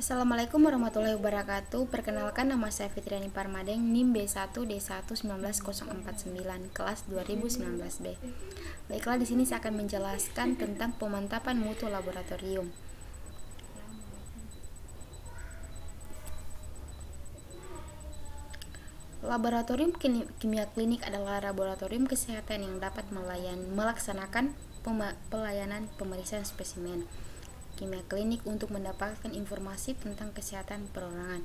Assalamualaikum warahmatullahi wabarakatuh. Perkenalkan, nama saya Fitriani Parmadeng, NIM B1D11949, kelas 2019B. Baiklah, di sini saya akan menjelaskan tentang pemantapan mutu laboratorium. Laboratorium kimia klinik adalah laboratorium kesehatan yang dapat melaksanakan pelayanan pemeriksaan spesimen kimia klinik untuk mendapatkan informasi tentang kesehatan perorangan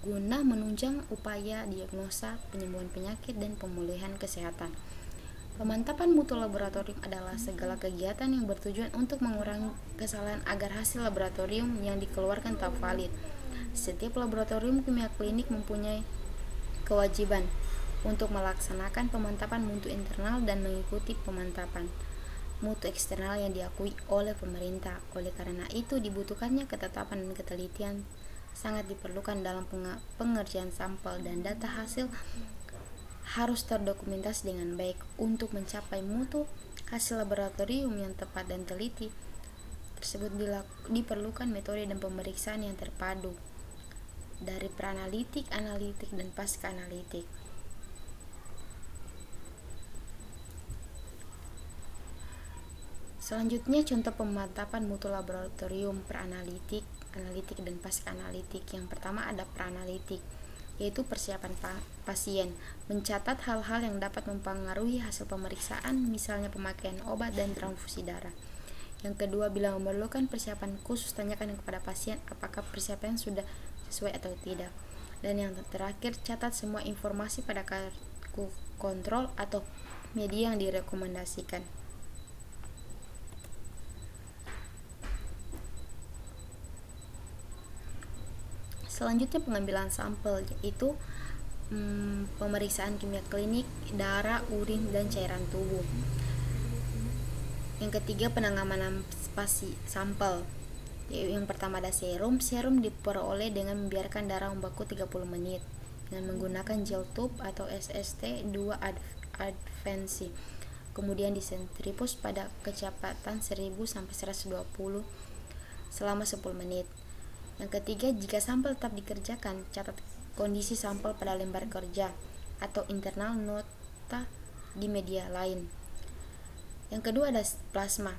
guna menunjang upaya diagnosa, penyembuhan penyakit, dan pemulihan kesehatan. Pemantapan mutu laboratorium adalah segala kegiatan yang bertujuan untuk mengurangi kesalahan agar hasil laboratorium yang dikeluarkan tetap valid. Setiap laboratorium kimia klinik mempunyai kewajiban untuk melaksanakan pemantapan mutu internal dan mengikuti pemantapan mutu eksternal yang diakui oleh pemerintah. Oleh karena itu, dibutuhkannya ketetapan dan ketelitian sangat diperlukan dalam pengerjaan sampel, dan data hasil harus terdokumentasi dengan baik. Untuk mencapai mutu hasil laboratorium yang tepat dan teliti tersebut diperlukan metode dan pemeriksaan yang terpadu dari pra-analitik, analitik, dan pasca analitik. Selanjutnya, contoh pemantapan mutu laboratorium pra-analitik, analitik, dan pasca analitik. Yang pertama ada pra-analitik, yaitu persiapan pasien, mencatat hal-hal yang dapat mempengaruhi hasil pemeriksaan, misalnya pemakaian obat dan transfusi darah. Yang kedua, bila memerlukan persiapan khusus, tanyakan kepada pasien apakah persiapan sudah sesuai atau tidak. Dan yang terakhir, catat semua informasi pada kartu kontrol atau media yang direkomendasikan. Selanjutnya, pengambilan sampel, yaitu pemeriksaan kimia klinik, darah, urin, dan cairan tubuh. Yang ketiga, penanganan sampel. Yang pertama ada serum. Serum diperoleh dengan membiarkan darah membeku 30 menit dengan menggunakan gel tube atau SST 2 advansi. Kemudian disentrifus pada kecepatan 1000 sampai 120 selama 10 menit. Yang ketiga, jika sampel tetap dikerjakan, catat kondisi sampel pada lembar kerja atau internal nota di media lain. Yang kedua ada plasma.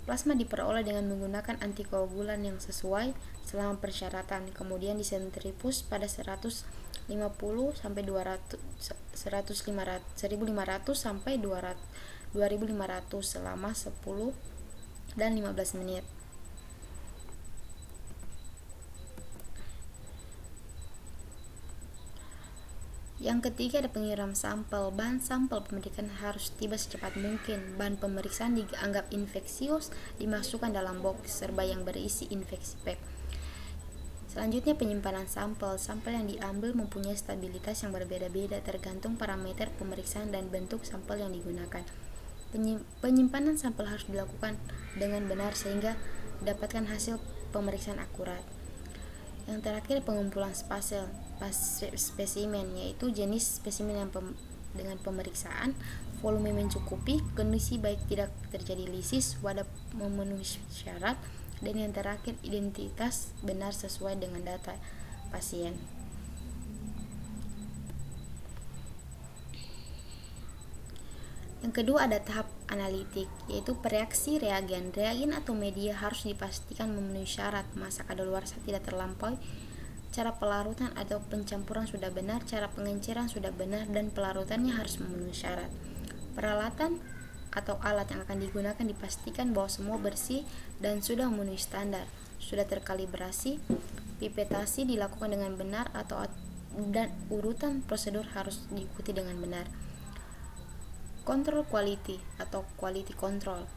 Plasma diperoleh dengan menggunakan antikoagulan yang sesuai selama persyaratan, kemudian disentrifus pada 150 sampai 200 1500 sampai 2500 selama 10 dan 15 menit. Yang ketiga ada pengiram sampel. Bahan sampel pemeriksaan harus tiba secepat mungkin. Bahan pemeriksaan dianggap infeksius dimasukkan dalam box serba yang berisi infeksi pack. Selanjutnya, penyimpanan sampel. Sampel yang diambil mempunyai stabilitas yang berbeda-beda tergantung parameter pemeriksaan dan bentuk sampel yang digunakan. Penyimpanan sampel harus dilakukan dengan benar sehingga dapatkan hasil pemeriksaan akurat. Yang terakhir, pengumpulan spesimen, yaitu jenis spesimen yang dengan pemeriksaan, volume mencukupi, kondisi baik tidak terjadi lisis, wadah memenuhi syarat, dan yang terakhir, identitas benar sesuai dengan data pasien. Yang kedua ada tahap analitik, yaitu reaksi reagen. Reagen atau media harus dipastikan memenuhi syarat, masa kadaluarsa tidak terlampaui, cara pelarutan atau pencampuran sudah benar, cara pengenceran sudah benar, dan pelarutannya harus memenuhi syarat. Peralatan atau alat yang akan digunakan dipastikan bahwa semua bersih dan sudah memenuhi standar, sudah terkalibrasi, pipetasi dilakukan dengan benar dan urutan prosedur harus diikuti dengan benar. Kontrol quality atau quality control.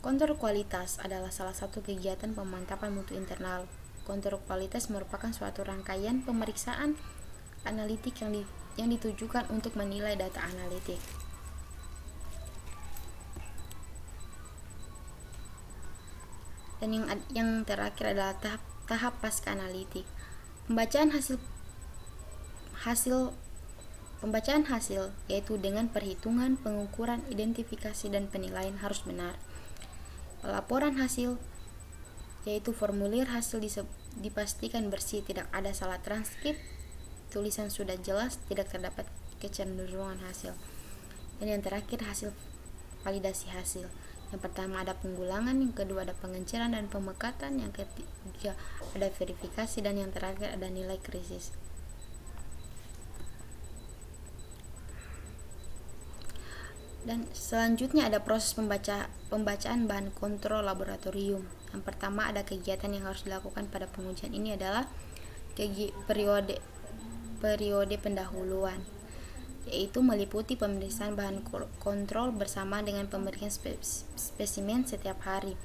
Kontrol kualitas adalah salah satu kegiatan pemantapan mutu internal. Kontrol kualitas merupakan suatu rangkaian pemeriksaan analitik yang ditujukan untuk menilai data analitik. Dan yang terakhir adalah tahap pasca analitik. Pembacaan hasil, yaitu dengan perhitungan, pengukuran, identifikasi, dan penilaian harus benar. Pelaporan hasil yaitu formulir hasil dipastikan bersih, tidak ada salah transkrip, tulisan sudah jelas, tidak terdapat kecenderungan hasil. Dan yang terakhir, hasil validasi hasil. Yang pertama ada penggulangan, yang kedua ada pengenceran dan pemekatan, yang ketiga ada verifikasi, dan yang terakhir ada nilai krisis. Dan selanjutnya ada proses pembacaan bahan kontrol laboratorium. Yang pertama ada kegiatan yang harus dilakukan pada pengujian ini adalah periode pendahuluan, yaitu meliputi pemeriksaan bahan kontrol bersama dengan pemeriksaan spesimen setiap hari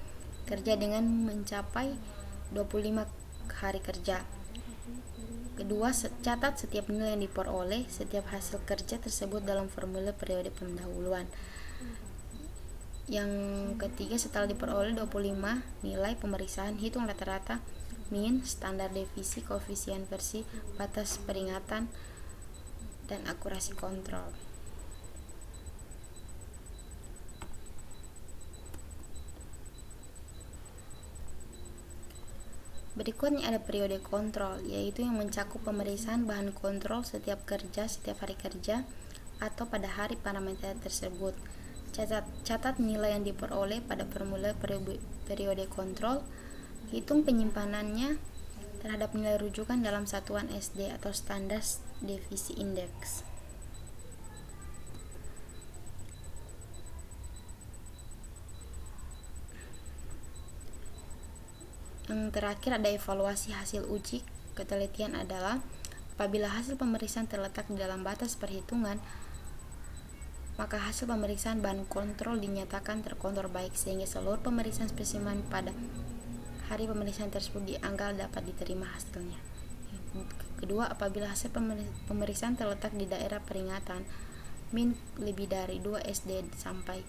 kerja dengan mencapai 25 hari kerja. Kedua, catat setiap nilai yang diperoleh setiap hasil kerja tersebut dalam formulir periode pendahuluan. Yang ketiga, setelah diperoleh 25 nilai pemeriksaan, hitung rata-rata, min, standar devisi, koefisien versi, batas peringatan, dan akurasi kontrol. Berikutnya ada periode kontrol, yaitu yang mencakup pemeriksaan bahan kontrol setiap kerja, setiap hari kerja, atau pada hari parameter tersebut. Catat nilai yang diperoleh pada formulir periode kontrol, hitung penyimpanannya terhadap nilai rujukan dalam satuan SD atau standar devisi indeks. Yang terakhir ada evaluasi hasil uji ketelitian adalah apabila hasil pemeriksaan terletak di dalam batas perhitungan, maka hasil pemeriksaan bahan kontrol dinyatakan terkontrol baik sehingga seluruh pemeriksaan spesimen pada hari pemeriksaan tersebut dianggap dapat diterima hasilnya. Kedua, apabila hasil pemeriksaan terletak di daerah peringatan min lebih dari 2 SD sampai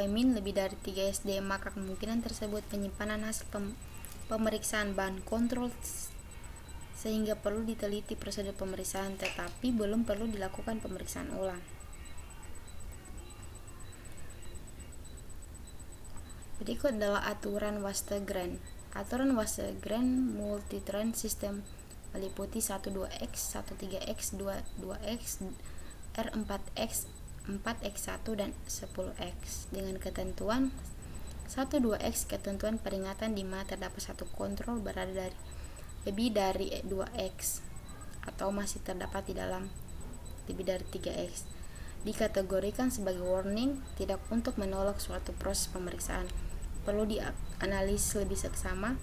min lebih dari 3 SD, maka kemungkinan tersebut penyimpanan hasil pemeriksaan bahan kontrol sehingga perlu diteliti prosedur pemeriksaan, tetapi belum perlu dilakukan pemeriksaan ulang. Berikut adalah aturan Wassergren. Aturan Wassergren multi-trend system meliputi 12X, 13X, 22X, R4X, 4X1 dan 10X dengan ketentuan 12X ketentuan peringatan di mana terdapat satu kontrol berada dari lebih dari 2X atau masih terdapat di dalam lebih dari 3X dikategorikan sebagai warning tidak untuk menolak suatu proses pemeriksaan, perlu dianalisis lebih seksama.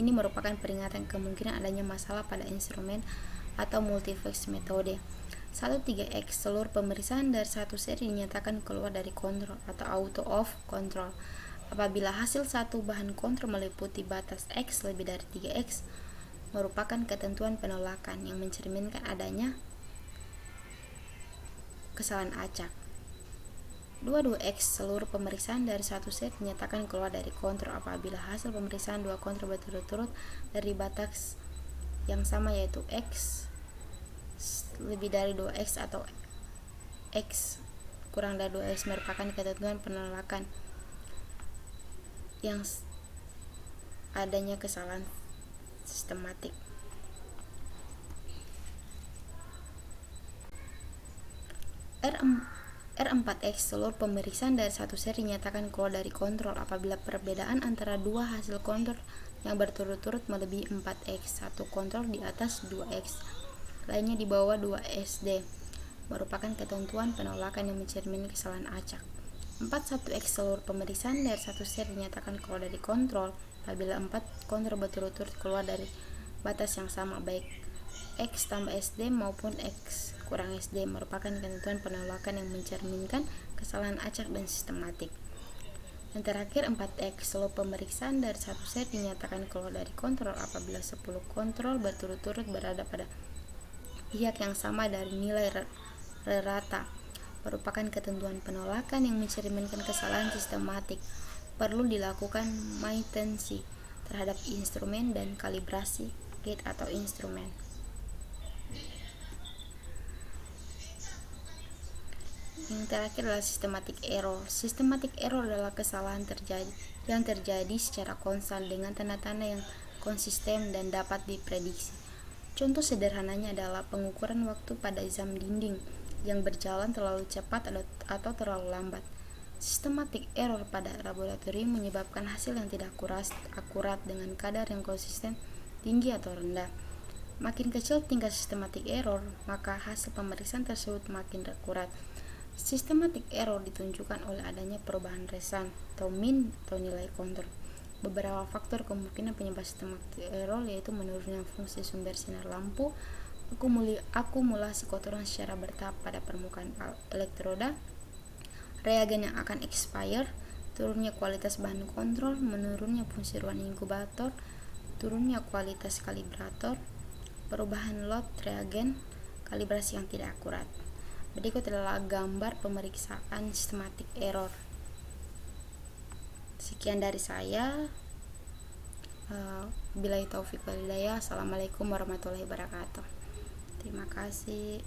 Ini merupakan peringatan kemungkinan adanya masalah pada instrumen atau multiflex metode. 13X seluruh pemeriksaan dari satu seri dinyatakan keluar dari kontrol atau auto off kontrol apabila hasil satu bahan kontrol meliputi batas X lebih dari 3X, merupakan ketentuan penolakan yang mencerminkan adanya kesalahan acak. 22X seluruh pemeriksaan dari satu set dinyatakan keluar dari kontrol apabila hasil pemeriksaan dua kontrol berturut-turut dari batas yang sama, yaitu X lebih dari 2X atau X kurang dari 2X, merupakan ketentuan penolakan yang adanya kesalahan sistematik. R4X seluruh pemeriksaan dari satu seri dinyatakan keluar dari kontrol apabila perbedaan antara dua hasil kontrol yang berturut-turut melebihi 4X, satu kontrol di atas 2X, lainnya di bawah 2 SD, merupakan ketentuan penolakan yang mencerminkan kesalahan acak. 41X seluruh pemeriksaan dari satu set dinyatakan keluar dari kontrol apabila 4 kontrol berturut-turut keluar dari batas yang sama, baik X tambah SD maupun X kurang SD, merupakan ketentuan penolakan yang mencerminkan kesalahan acak dan sistematik. Yang terakhir 4X seluruh pemeriksaan dari satu set dinyatakan keluar dari kontrol apabila 10 kontrol berturut-turut berada pada pihak yang sama dari nilai rata, merupakan ketentuan penolakan yang mencerminkan kesalahan sistematik. Perlu dilakukan maintenance terhadap instrumen dan kalibrasi gate atau instrumen. Yang terakhir adalah systematic error. Systematic error adalah kesalahan yang terjadi secara konstan dengan tanda-tanda yang konsisten dan dapat diprediksi. Contoh sederhananya adalah pengukuran waktu pada jam dinding yang berjalan terlalu cepat atau terlalu lambat. Systematic error pada laboratorium menyebabkan hasil yang tidak akurat dengan kadar yang konsisten tinggi atau rendah. Makin kecil tingkat systematic error, maka hasil pemeriksaan tersebut makin akurat. Systematic error ditunjukkan oleh adanya perubahan resan atau mean atau nilai kontrol. Beberapa faktor kemungkinan penyebab systematic error yaitu menurunnya fungsi sumber sinar lampu, akumulasi kotoran secara bertahap pada permukaan elektroda, reagen yang akan expire, turunnya kualitas bahan kontrol, menurunnya fungsi ruang inkubator, turunnya kualitas kalibrator, perubahan load reagen, kalibrasi yang tidak akurat. Berikut adalah gambar pemeriksaan systematic error. Sekian dari saya. Billahi taufiq wal hidayah. Assalamualaikum warahmatullahi wabarakatuh. Terima kasih.